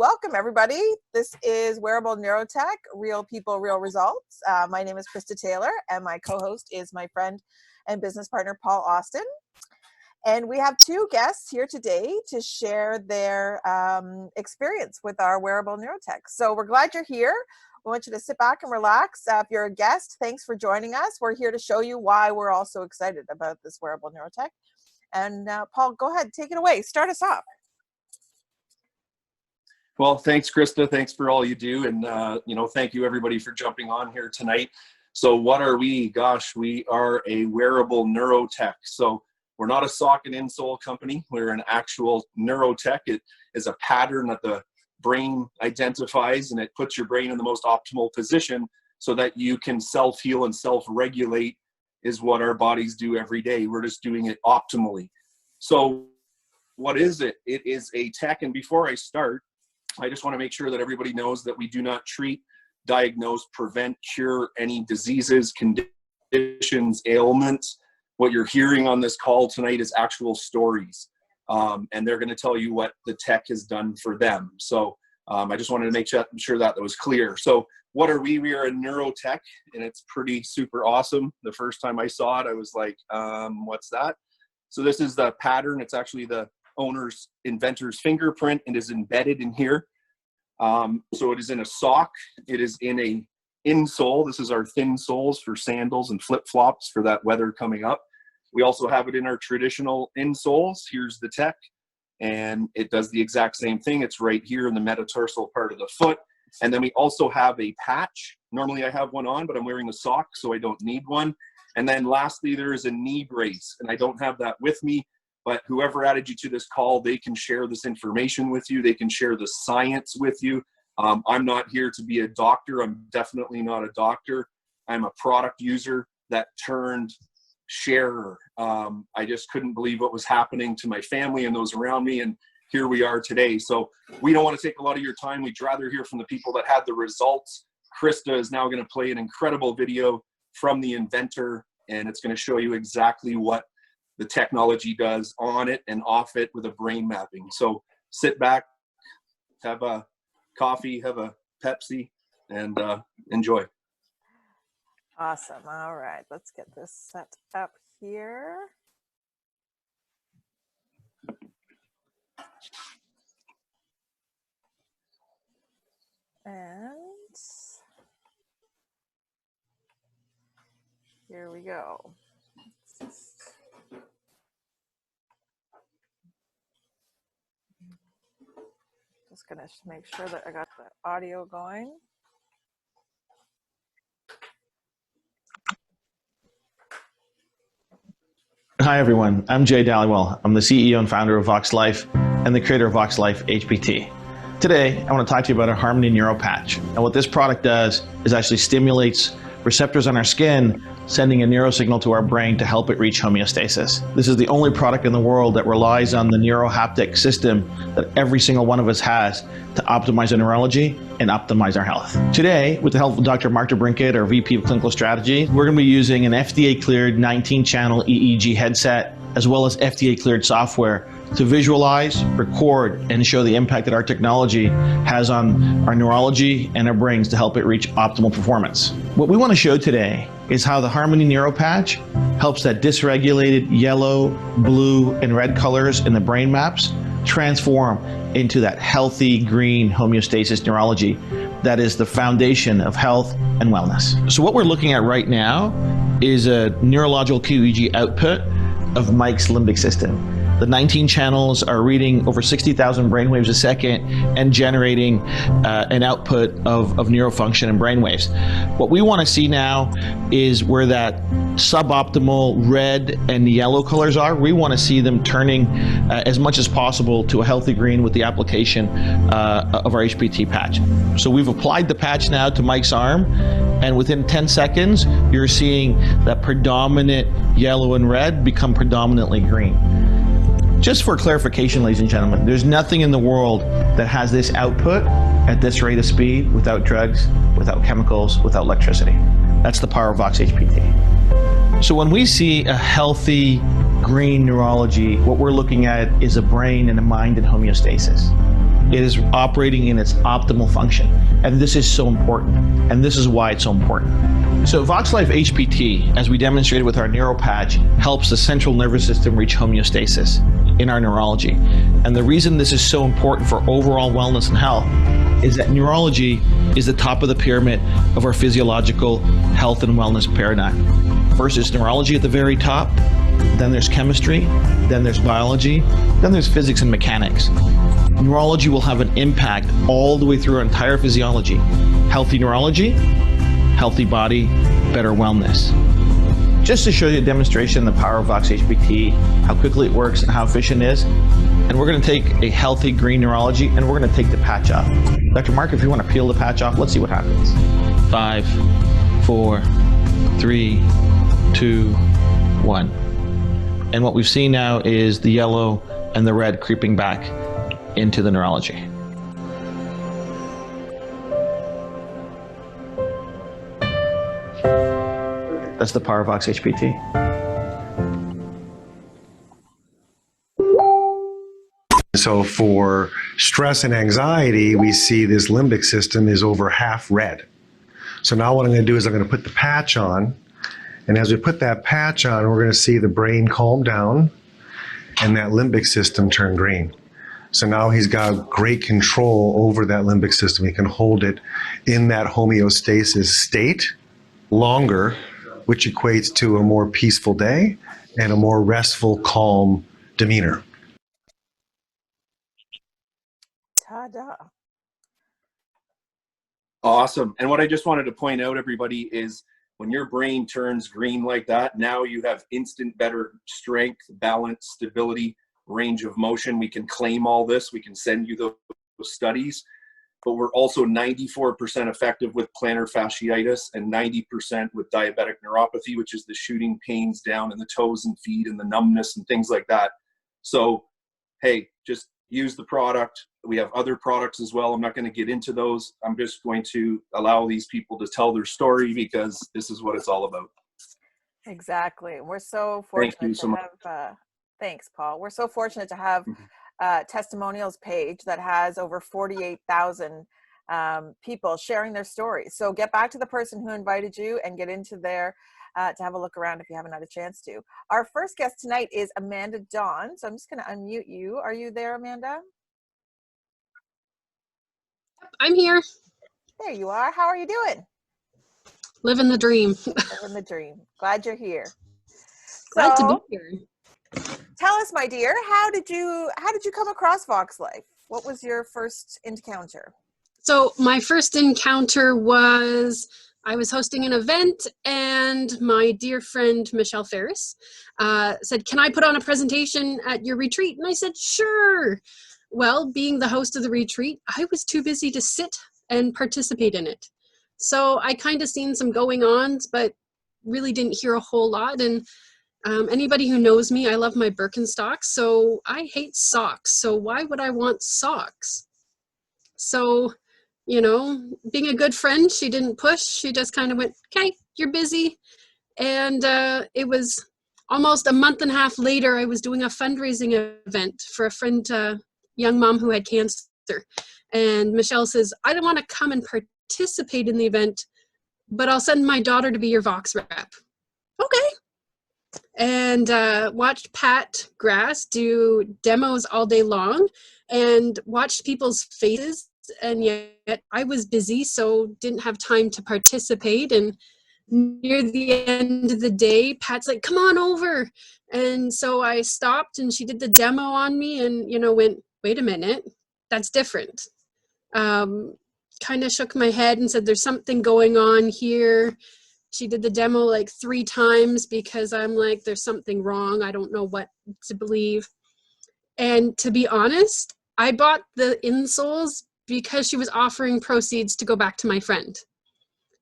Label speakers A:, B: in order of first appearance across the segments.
A: welcome everybody. This is Wearable NeuroTech, Real People, Real Results. My name is Krista Taylor, and my co-host is my friend and business partner, Paul Austin. And we have two guests here today to share their experience with our Wearable NeuroTech. So we're glad you're here. We want you to sit back and relax. If you're a guest, thanks for joining us. We're here to show you why we're all so excited about this Wearable NeuroTech. And Paul, go ahead, take it away. Start us off.
B: Well, thanks, Krista. Thanks for all you do. And, thank you everybody for jumping on here tonight. So what are we? Gosh, we are a Wearable NeuroTech. So we're not a sock and insole company. We're an actual neurotech. It is a pattern that the brain identifies, and it puts your brain in the most optimal position so that you can self-heal and self-regulate is what our bodies do every day. We're just doing it optimally. So what is it? It is a tech. And before I start, I just want to make sure that everybody knows that we do not treat, diagnose, prevent, cure any diseases, conditions, ailments. What you're hearing on this call tonight is actual stories. And they're going to tell you what the tech has done for them. So I just wanted to make sure that was clear. So what are we? We are a neurotech, and it's pretty super awesome. The first time I saw it, I was like, what's that? So this is the pattern. It's actually the owner's, inventor's fingerprint, and is embedded in here. So it is in a sock. It is in a insole. This is our thin soles for sandals and flip-flops for that weather coming up. We also have it in our traditional insoles. Here's the tech, and it does the exact same thing. It's right here in the metatarsal part of the foot. And then we also have a patch. Normally I have one on, but I'm wearing a sock, so I don't need one. And then lastly, there is a knee brace, and I don't have that with me. But whoever added you to this call, they can share this information with you. They can share the science with you. I'm not here to be a doctor. I'm definitely not a doctor. I'm a product user that turned sharer. I just couldn't believe what was happening to my family and those around me. And here we are today. So we don't want to take a lot of your time. We'd rather hear from the people that had the results. Krista is now going to play an incredible video from the inventor, and it's going to show you exactly what the technology does on it and off it with a brain mapping. So sit back, have a coffee, have a Pepsi, and enjoy.
A: Awesome. All right, let's get this set up here. And here we go. Just gonna make sure that I got the audio going.
C: Hi everyone, I'm Jay Dhaliwal. I'm the CEO and founder of Vox Life and the creator of Vox Life HPT. Today, I want to talk to you about our Harmony Neuro Patch. And what this product does is actually stimulates receptors on our skin, sending a neurosignal to our brain to help it reach homeostasis. This is the only product in the world that relies on the neurohaptic system that every single one of us has to optimize our neurology and optimize our health. Today, with the help of Dr. Mark DeBrincat, our VP of Clinical Strategy, we're going to be using an FDA-cleared 19-channel EEG headset, as well as FDA-cleared software to visualize, record, and show the impact that our technology has on our neurology and our brains to help it reach optimal performance. What we want to show today is how the Harmony Neuro Patch helps that dysregulated yellow, blue, and red colors in the brain maps transform into that healthy green homeostasis neurology that is the foundation of health and wellness. So what we're looking at right now is a neurological QEEG output of Mike's limbic system. The 19 channels are reading over 60,000 brainwaves a second and generating an output of neurofunction and brainwaves. What we want to see now is where that suboptimal red and yellow colors are. We want to see them turning as much as possible to a healthy green with the application of our HPT patch. So we've applied the patch now to Mike's arm, and within 10 seconds, you're seeing that predominant yellow and red become predominantly green. Just for clarification, ladies and gentlemen, there's nothing in the world that has this output at this rate of speed without drugs, without chemicals, without electricity. That's the power of Vox HPT. So when we see a healthy green neurology, what we're looking at is a brain and a mind in homeostasis. it is operating in its optimal function. And this is so important. And this is why it's so important. So VoxLife HPT, as we demonstrated with our neuro patch, helps the central nervous system reach homeostasis in our neurology. And the reason this is so important for overall wellness and health is that neurology is the top of the pyramid of our physiological health and wellness paradigm. First is neurology at the very top, then there's chemistry, then there's biology, then there's physics and mechanics. Neurology will have an impact all the way through our entire physiology. Healthy neurology, healthy body, better wellness. Just to show you a demonstration of the power of Vox HPT, how quickly it works and how efficient it is, and we're going to take a healthy green neurology and we're going to take the patch off. Dr. Mark, if you want to peel the patch off, let's see what happens. 5, 4, 3, 2, 1. And what we've seen now is the yellow and the red creeping back into the neurology. That's the power of Vox HPT.
D: So for stress and anxiety, we see this limbic system is over half red. So now what I'm going to do is I'm going to put the patch on. And as we put that patch on, we're going to see the brain calm down and that limbic system turn green. So now he's got great control over that limbic system. He can hold it in that homeostasis state longer, which equates to a more peaceful day and a more restful, calm demeanor.
A: Ta-da.
B: Awesome. And what I just wanted to point out, everybody, is when your brain turns green like that, now you have instant better strength, balance, stability, range of motion. We can claim all this. We can send you those studies. But we're also 94% effective with plantar fasciitis and 90% with diabetic neuropathy, which is the shooting pains down in the toes and feet and the numbness and things like that. So, hey, just use the product. We have other products as well. I'm not going to get into those. I'm just going to allow these people to tell their story because this is what it's all about.
A: Exactly. We're so fortunate
B: Thank you so much.
A: have, thanks, Paul. We're so fortunate to have testimonials page that has over 48,000 people sharing their stories. So get back to the person who invited you and get into there to have a look around if you haven't had a chance to. Our first guest tonight is Amanda Dawn. So I'm just going to unmute you. Are you there, Amanda?
E: I'm here.
A: There you are. How are you doing?
E: Living the dream.
A: Living the dream. Glad you're here.
E: Glad to be here.
A: Tell us, my dear, how did you come across VoxLife? What was your first encounter?
E: So my first encounter was I was hosting an event and my dear friend Michelle Ferris said, "Can I put on a presentation at your retreat?" And I said, "Sure." Well, being the host of the retreat, I was too busy to sit and participate in it. So I kind of seen some going-ons, but really didn't hear a whole lot. And anybody who knows me, I love my Birkenstocks, so I hate socks. So why would I want socks? So, you know, being a good friend, she didn't push. She just kind of went, "Okay, you're busy." And it was almost a month and a half later, I was doing a fundraising event for a friend, young mom who had cancer. And Michelle says, "I don't want to come and participate in the event, but I'll send my daughter to be your Vox rep." Okay. And watched Pat Grass do demos all day long and watched people's faces, and yet I was busy, so didn't have time to participate. And near the end of the day, Pat's like, "Come on over." And so I stopped and she did the demo on me and, you know, went, "Wait a minute, that's different." Kind of shook my head and said, "There's something going on here." She did the demo like 3 times because I'm like, there's something wrong. I don't know what to believe. And to be honest, I bought the insoles because she was offering proceeds to go back to my friend.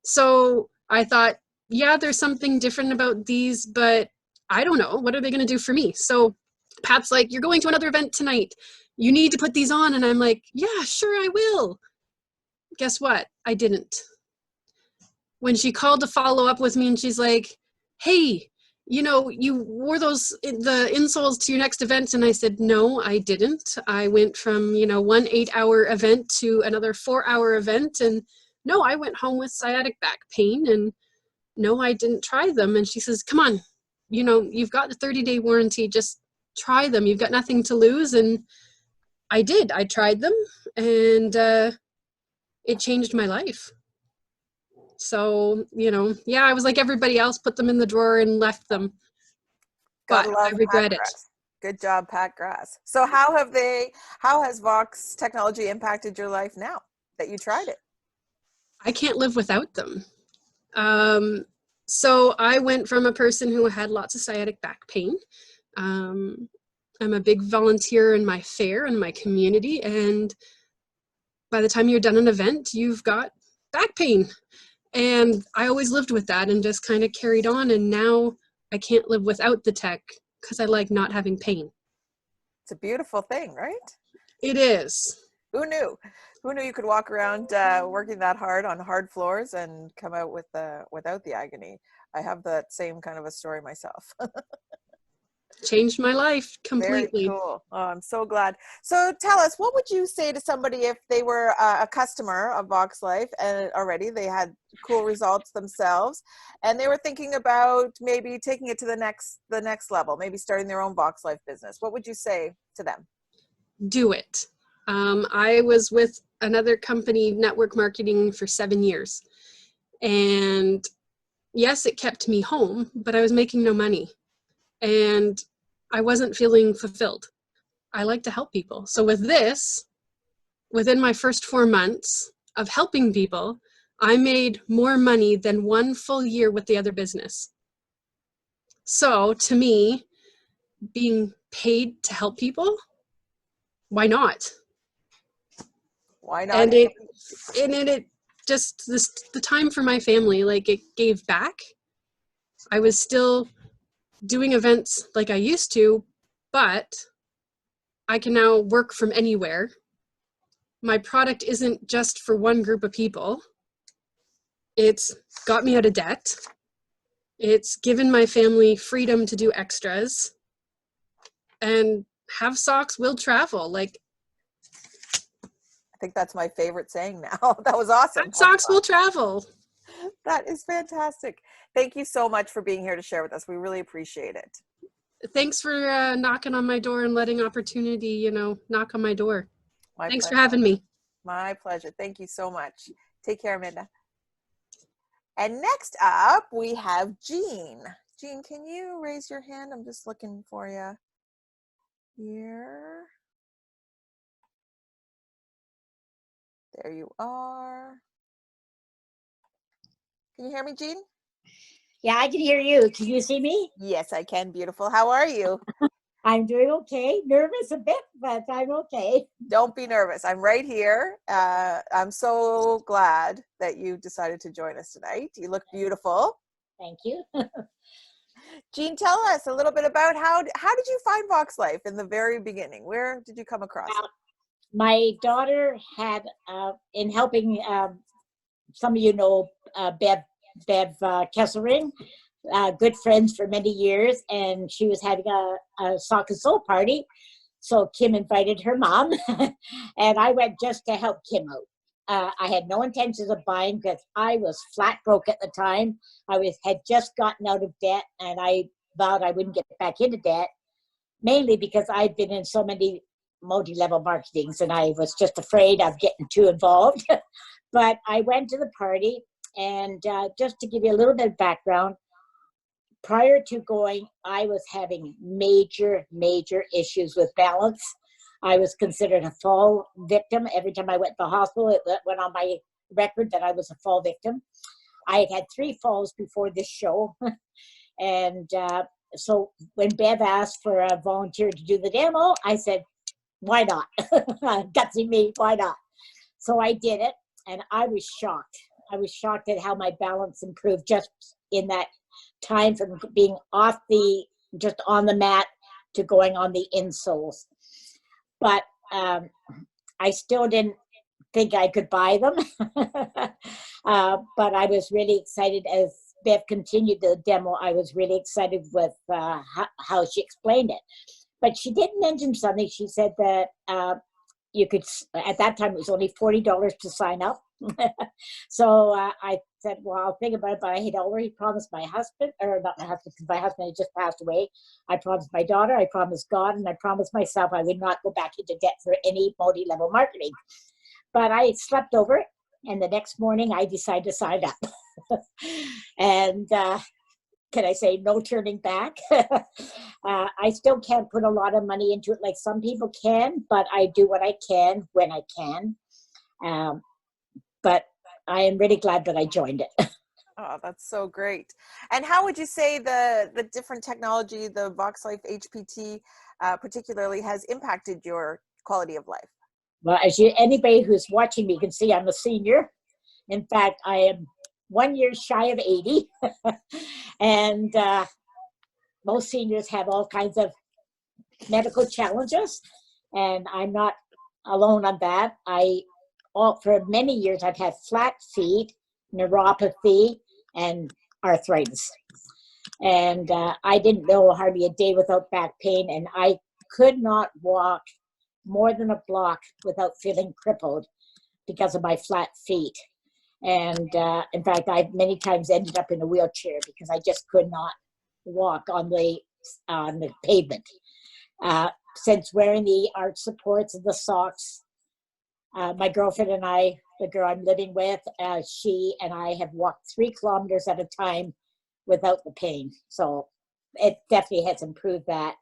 E: So I thought, yeah, there's something different about these, but I don't know. What are they going to do for me? So Pat's like, "You're going to another event tonight. You need to put these on." And I'm like, "Yeah, sure, I will." Guess what? I didn't. When she called to follow up with me and she's like, "Hey, you know, you wore the insoles to your next event. And I said, no, I didn't. I went from, you know, 1 8-hour event to another 4-hour event. And no, I went home with sciatic back pain. And no, I didn't try them. And she says, come on, you know, you've got the 30-day warranty. Just try them. You've got nothing to lose. And I did. I tried them, and it changed my life. So, you know, yeah, I was like everybody else, put them in the drawer and left them. But
A: Gotta
E: I
A: love
E: regret
A: Pat
E: it.
A: Grass. Good job, Pat Grass. So how has Vox technology impacted your life now that you tried it?
E: I can't live without them. So I went from a person who had lots of sciatic back pain. I'm a big volunteer in my fair and my community. And by the time you're done an event, you've got back pain. And I always lived with that and just kind of carried on. And now I can't live without the tech because I like not having pain.
A: It's a beautiful thing, right?
E: It is.
A: Who knew? Who knew you could walk around working that hard on hard floors and come out with without the agony? I have that same kind of a story myself.
E: Changed my life completely.
A: Very cool. Oh, I'm so glad. So tell us, what would you say to somebody if they were a customer of Vox Life and already they had cool results themselves and they were thinking about maybe taking it to the next level, maybe starting their own Vox Life business? What would you say to them?
E: Do it. I was with another company, network marketing, for 7 years. And yes, it kept me home, but I was making no money. And I wasn't feeling fulfilled. I like to help people. So with this, within my first 4 months of helping people, I made more money than 1 full year with the other business. So to me, being paid to help people, why not?
A: Why not?
E: And it just the time for my family, like, it gave back. I was still doing events like I used to, but I can now work from anywhere. My product isn't just for one group of people. It's got me out of debt. It's given my family freedom to do extras. And Have Socks Will Travel. Like,
A: I think that's my favorite saying now. That was awesome.
E: Have Socks Will Travel.
A: That is fantastic. Thank you so much for being here to share with us. We really appreciate it.
E: Thanks for knocking on my door and letting opportunity, you know, knock on my door. Thanks
A: pleasure.
E: for having me.
A: My pleasure. Thank you so much. Take care, Amanda. And next up, we have Jean. Jean, can you raise your hand? I'm just looking for you here. There you are. Can you hear me, Jean?
F: Yeah, I can hear you. Can you see me?
A: Yes, I can. Beautiful. How are you?
F: I'm doing okay. Nervous a bit, but I'm okay.
A: Don't be nervous. I'm right here. I'm so glad that you decided to join us tonight. You look beautiful.
F: Thank you.
A: Jean, tell us a little bit about how did you find Vox Life in the very beginning? Where did you come across it?
F: My daughter had, in helping, some of you know Bev Kesselring, good friends for many years, and she was having a sock and soul party. So Kim invited her mom, and I went just to help Kim out. I had no intentions of buying because I was flat broke at the time. Had just gotten out of debt, and I vowed I wouldn't get back into debt, mainly because I'd been in so many multi-level marketings, and I was just afraid of getting too involved. But I went to the party, and just to give you a little bit of background, prior to going, I was having major issues with balance. I was considered a fall victim. Every time I went to the hospital, it went on my record that I was a fall victim. I had 3 falls before this show. And so when Bev asked for a volunteer to do the demo, I said, why not? Gutsy me, why not? So I did it, and I was shocked. I was shocked at how my balance improved just in that time from being just on the mat to going on the insoles. But I still didn't think I could buy them. But I was really excited as Bev continued the demo, I was really excited with how she explained it. But she did mention something. She said that you could, at that time, it was only $40 to sign up. So I said, well, I'll think about it, but I had already promised my husband, or not my husband, because my husband had just passed away. I promised my daughter, I promised God, and I promised myself I would not go back into debt for any multi-level marketing. But I slept over it, and the next morning I decided to sign up. And can I say no turning back? I still can't put a lot of money into it like some people can, but I do what I can when I can. But I am really glad that I joined it.
A: Oh, that's so great. And how would you say the different technology, the VoxLife HPT particularly, has impacted your quality of life?
F: Well, anybody who's watching me can see I'm a senior. In fact, I am 1 year shy of 80. And most seniors have all kinds of medical challenges, and I'm not alone on that. For many years, I've had flat feet, neuropathy, and arthritis. And I didn't know hardly a day without back pain, and I could not walk more than a block without feeling crippled because of my flat feet. And in fact, I many times ended up in a wheelchair because I just could not walk on the pavement. Since wearing the arch supports and the socks, my girlfriend and I, the girl I'm living with, she and I have walked 3 kilometers at a time without the pain. So it definitely has improved that.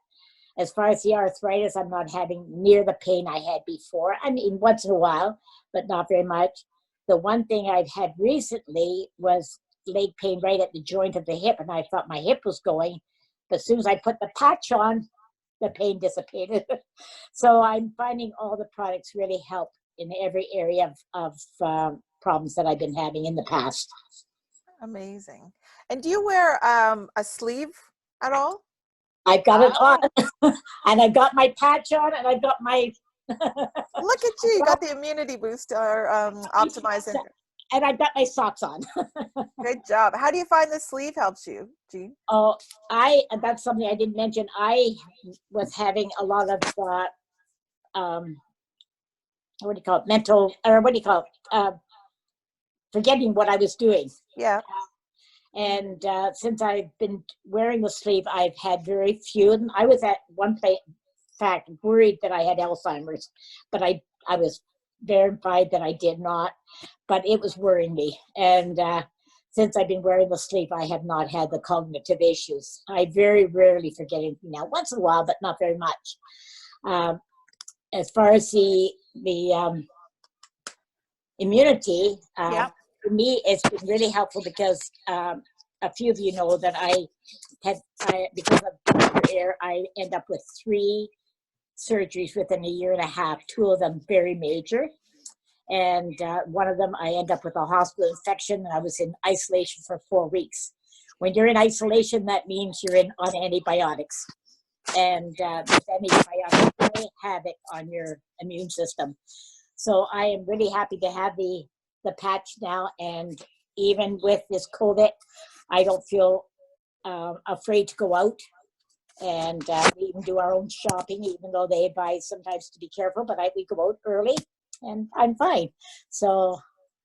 F: As far as the arthritis, I'm not having near the pain I had before. I mean, once in a while, but not very much. The one thing I've had recently was leg pain right at the joint of the hip, and I thought my hip was going. But as soon as I put the patch on, the pain dissipated. So I'm finding all the products really help in every area of problems that I've been having in the past.
A: Amazing. And do you wear a sleeve at all?
F: I've got it on, and I've got my patch on, and I've got my...
A: Look at you, you got the immunity booster optimizing.
F: And I've got my socks on.
A: Good job. How do you find the sleeve helps you, Jean?
F: Oh, that's something I didn't mention. I was having a lot of, what do you call it, mental, or what do you call it, forgetting what I was doing.
A: Yeah.
F: And since I've been wearing the sleeve, I've had very few. And I was at one place, in fact, worried that I had Alzheimer's, but I was verified that I did not, but it was worrying me. And since I've been wearing the sleeve, I have not had the cognitive issues. I very rarely forget anything now, once in a while, but not very much. As far as the immunity, for me, it's been really helpful because a few of you know that because of cancer air, I end up with 3 surgeries within a year and a half, 2 of them very major. And one of them, I end up with a hospital infection, and I was in isolation for 4 weeks. When you're in isolation, that means you're on antibiotics. And these antibiotics really have it on your immune system. So I am really happy to have the patch now. And even with this COVID, I don't feel afraid to go out. And we even do our own shopping, even though they advise sometimes to be careful, but we go out early and I'm fine. So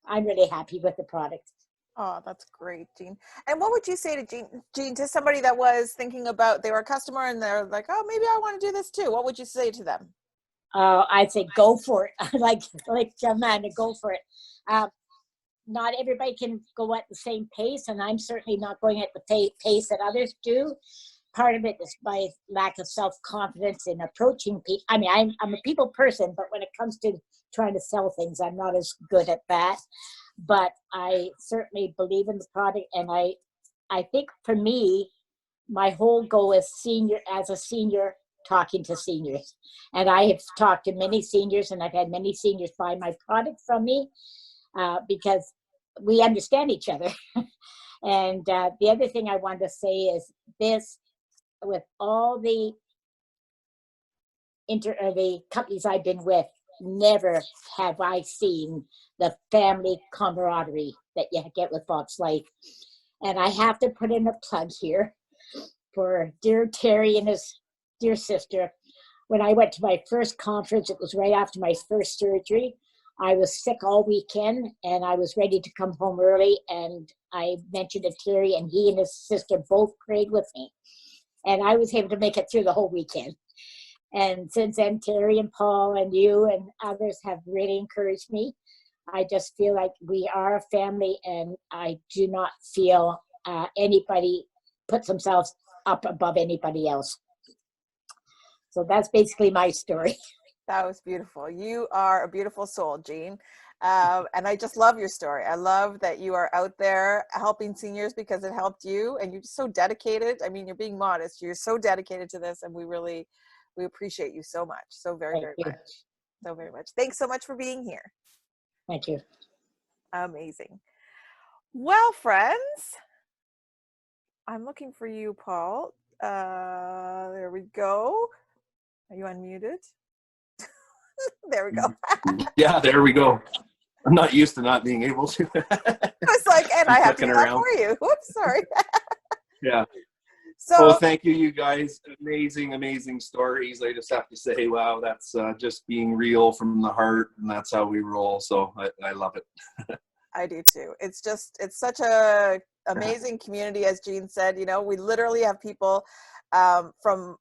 F: I'm really happy with the product.
A: Oh, that's great, Jean. And what would you say to Jean, to somebody that was thinking about, they were a customer and they're like, oh, maybe I want to do this too. What would you say to them?
F: I'd say go for it. like Amanda, go for it. Not everybody can go at the same pace, and I'm certainly not going at the pace that others do. Part of it is my lack of self-confidence in approaching people. I mean, I'm a people person, but when it comes to trying to sell things, I'm not as good at that. But I certainly believe in the product, and I think for me, my whole goal is as a senior talking to seniors. And I have talked to many seniors, and I've had many seniors buy my product from me because we understand each other. And the other thing I want to say is this: with all the companies I've been with, never have I seen the family camaraderie that you get with VoxLife. And I have to put in a plug here for dear Terry and his dear sister. When I went to my first conference, it was right after my first surgery. I was sick all weekend and I was ready to come home early. And I mentioned to Terry, and he and his sister both prayed with me. And I was able to make it through the whole weekend. And since then, Terry and Paul and you and others have really encouraged me. I just feel like we are a family, and I do not feel anybody puts themselves up above anybody else. So that's basically my story.
A: That was beautiful. You are a beautiful soul, Jean. And I just love your story. I love that you are out there helping seniors because it helped you, and you're just so dedicated. I mean, you're being modest. You're so dedicated to this, and we appreciate you so much. So very, very much. So very much. Thanks so much for being here.
F: Thank you.
A: Amazing. Well, friends, I'm looking for you, Paul. There we go. Are you unmuted? There we go.
B: Yeah, there we go. I'm not used to not being able to.
A: I was like, and I have to do that
B: around.
A: for you. Whoops, sorry.
B: Yeah.
A: So,
B: well, thank you guys. Amazing stories. I just have to say, wow, that's just being real from the heart, and that's how we roll. So I love it.
A: I do too. It's such a amazing community, as Jean said. You know, we literally have people from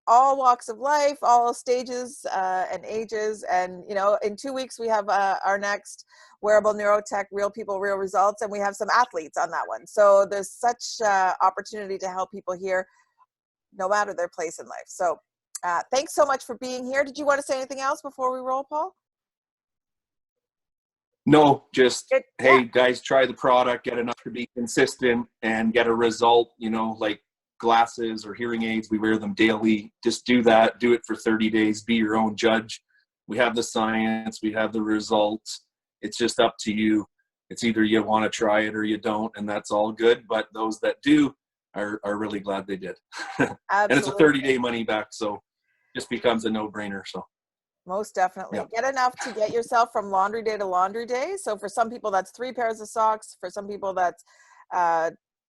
A: all walks of life, all stages and ages. And, you know, in 2 weeks, we have our next Wearable NeuroTech, Real People, Real Results, and we have some athletes on that one. So there's such opportunity to help people here, no matter their place in life. So thanks so much for being here. Did you want to say anything else before we roll, Paul?
B: No, just,
A: Good.
B: hey,
A: Yeah.
B: guys, try the product, get enough to be consistent and get a result, you know, like glasses or hearing aids. We wear them daily. Just do that. Do it for 30 days. Be your own judge. We have the science. We have the results. It's just up to you. It's either you want to try it or you don't, and that's all good. But those that do are really glad they did. And it's a 30-day money back, so just becomes a no-brainer. So
A: Most definitely.
B: Yeah.
A: Get enough to get yourself from laundry day to laundry day. So for some people, that's 3 pairs of socks. For some people, that's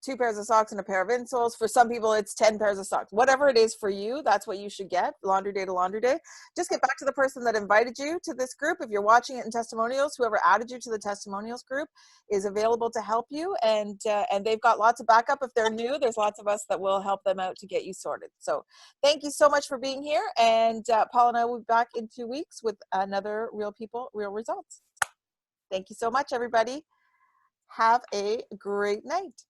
A: 2 pairs of socks and a pair of insoles. For some people, it's 10 pairs of socks. Whatever it is for you, that's what you should get, laundry day to laundry day. Just get back to the person that invited you to this group. If you're watching it in testimonials, whoever added you to the testimonials group is available to help you. And they've got lots of backup. If they're new, there's lots of us that will help them out to get you sorted. So thank you so much for being here. And Paul and I will be back in 2 weeks with another Real People, Real Results. Thank you so much, everybody. Have a great night.